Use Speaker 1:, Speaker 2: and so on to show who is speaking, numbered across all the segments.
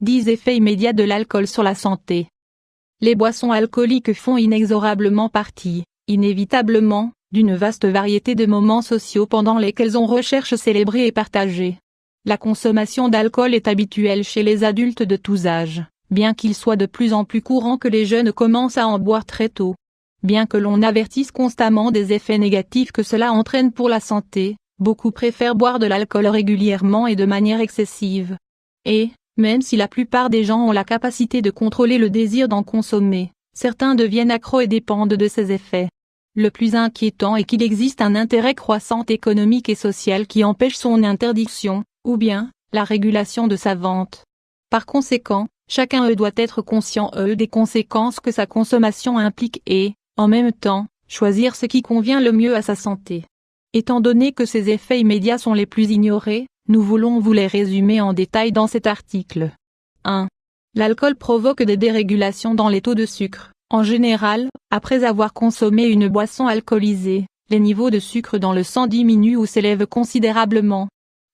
Speaker 1: 10 effets immédiats de l'alcool sur la santé. Les boissons alcooliques font inexorablement partie, inévitablement, d'une vaste variété de moments sociaux pendant lesquels on recherche célébrer et partager. La consommation d'alcool est habituelle chez les adultes de tous âges, bien qu'il soit de plus en plus courant que les jeunes commencent à en boire très tôt. Bien que l'on avertisse constamment des effets négatifs que cela entraîne pour la santé, beaucoup préfèrent boire de l'alcool régulièrement et de manière excessive. Et, même si la plupart des gens ont la capacité de contrôler le désir d'en consommer, certains deviennent accros et dépendent de ces effets. Le plus inquiétant est qu'il existe un intérêt croissant économique et social qui empêche son interdiction, ou bien, la régulation de sa vente. Par conséquent, chacun doit être conscient des conséquences que sa consommation implique et, en même temps, choisir ce qui convient le mieux à sa santé. Étant donné que ces effets immédiats sont les plus ignorés, nous voulons vous les résumer en détail dans cet article. 1. L'alcool provoque des dérégulations dans les taux de sucre. En général, après avoir consommé une boisson alcoolisée, les niveaux de sucre dans le sang diminuent ou s'élèvent considérablement.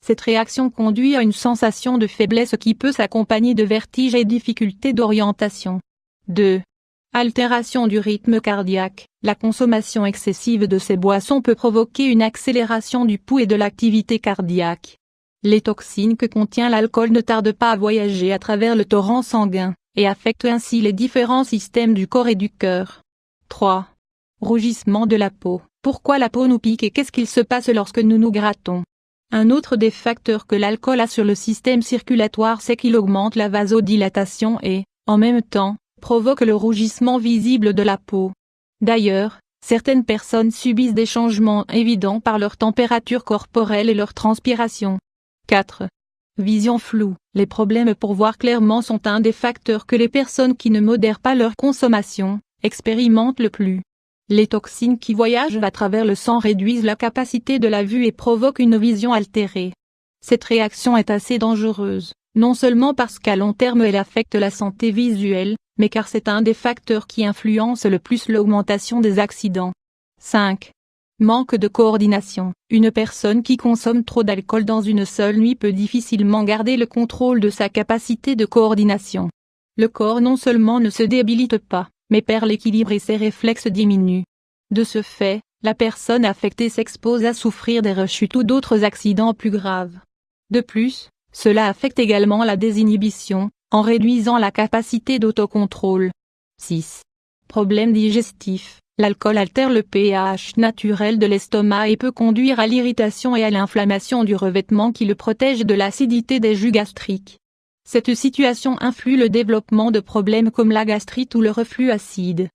Speaker 1: Cette réaction conduit à une sensation de faiblesse qui peut s'accompagner de vertiges et difficultés d'orientation. 2. Altération du rythme cardiaque. La consommation excessive de ces boissons peut provoquer une accélération du pouls et de l'activité cardiaque. Les toxines que contient l'alcool ne tardent pas à voyager à travers le torrent sanguin, et affectent ainsi les différents systèmes du corps et du cœur. 3. Rougissement de la peau. Pourquoi la peau nous pique et qu'est-ce qu'il se passe lorsque nous nous grattons? Un autre des facteurs que l'alcool a sur le système circulatoire, c'est qu'il augmente la vasodilatation et, en même temps, provoque le rougissement visible de la peau. D'ailleurs, certaines personnes subissent des changements évidents par leur température corporelle et leur transpiration. 4. Vision floue. Les problèmes pour voir clairement sont un des facteurs que les personnes qui ne modèrent pas leur consommation expérimentent le plus. Les toxines qui voyagent à travers le sang réduisent la capacité de la vue et provoquent une vision altérée. Cette réaction est assez dangereuse, non seulement parce qu'à long terme elle affecte la santé visuelle, mais car c'est un des facteurs qui influence le plus l'augmentation des accidents. 5. Manque de coordination. Une personne qui consomme trop d'alcool dans une seule nuit peut difficilement garder le contrôle de sa capacité de coordination. Le corps non seulement ne se débilite pas, mais perd l'équilibre et ses réflexes diminuent. De ce fait, la personne affectée s'expose à souffrir des rechutes ou d'autres accidents plus graves. De plus, cela affecte également la désinhibition, en réduisant la capacité d'autocontrôle. 6. Problèmes digestifs. L'alcool altère le pH naturel de l'estomac et peut conduire à l'irritation et à l'inflammation du revêtement qui le protège de l'acidité des jus gastriques. Cette situation influe le développement de problèmes comme la gastrite ou le reflux acide.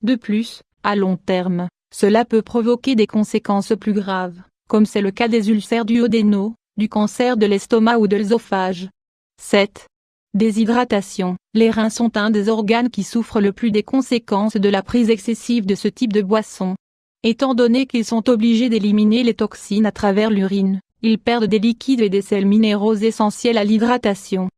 Speaker 1: De plus, à long terme, cela peut provoquer des conséquences plus graves, comme c'est le cas des ulcères duodénaux, du cancer de l'estomac ou de l'œsophage. 7. Déshydratation. Les reins sont un des organes qui souffrent le plus des conséquences de la prise excessive de ce type de boisson. Étant donné qu'ils sont obligés d'éliminer les toxines à travers l'urine, ils perdent des liquides et des sels minéraux essentiels à l'hydratation.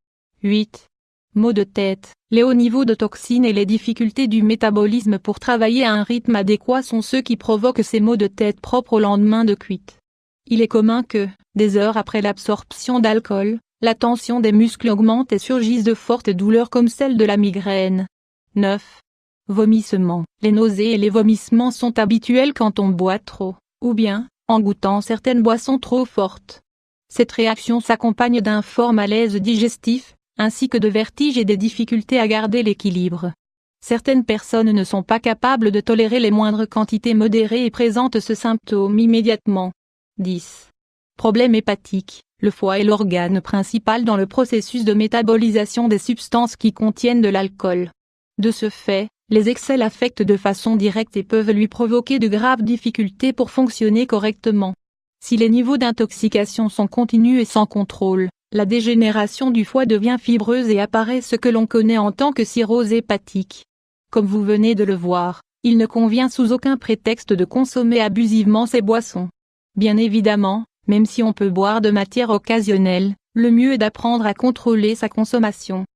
Speaker 1: 8. Maux de tête. Les hauts niveaux de toxines et les difficultés du métabolisme pour travailler à un rythme adéquat sont ceux qui provoquent ces maux de tête propres au lendemain de cuite. Il est commun que, des heures après l'absorption d'alcool, la tension des muscles augmente et surgissent de fortes douleurs comme celle de la migraine. 9. Vomissements. Les nausées et les vomissements sont habituels quand on boit trop, ou bien, en goûtant certaines boissons trop fortes. Cette réaction s'accompagne d'un fort malaise digestif, ainsi que de vertiges et des difficultés à garder l'équilibre. Certaines personnes ne sont pas capables de tolérer les moindres quantités modérées et présentent ce symptôme immédiatement. 10. Problèmes hépatiques. Le foie est l'organe principal dans le processus de métabolisation des substances qui contiennent de l'alcool. De ce fait, les excès l'affectent de façon directe et peuvent lui provoquer de graves difficultés pour fonctionner correctement. Si les niveaux d'intoxication sont continus et sans contrôle, la dégénération du foie devient fibreuse et apparaît ce que l'on connaît en tant que cirrhose hépatique. Comme vous venez de le voir, il ne convient sous aucun prétexte de consommer abusivement ces boissons. Bien évidemment, même si on peut boire de manière occasionnelle, le mieux est d'apprendre à contrôler sa consommation.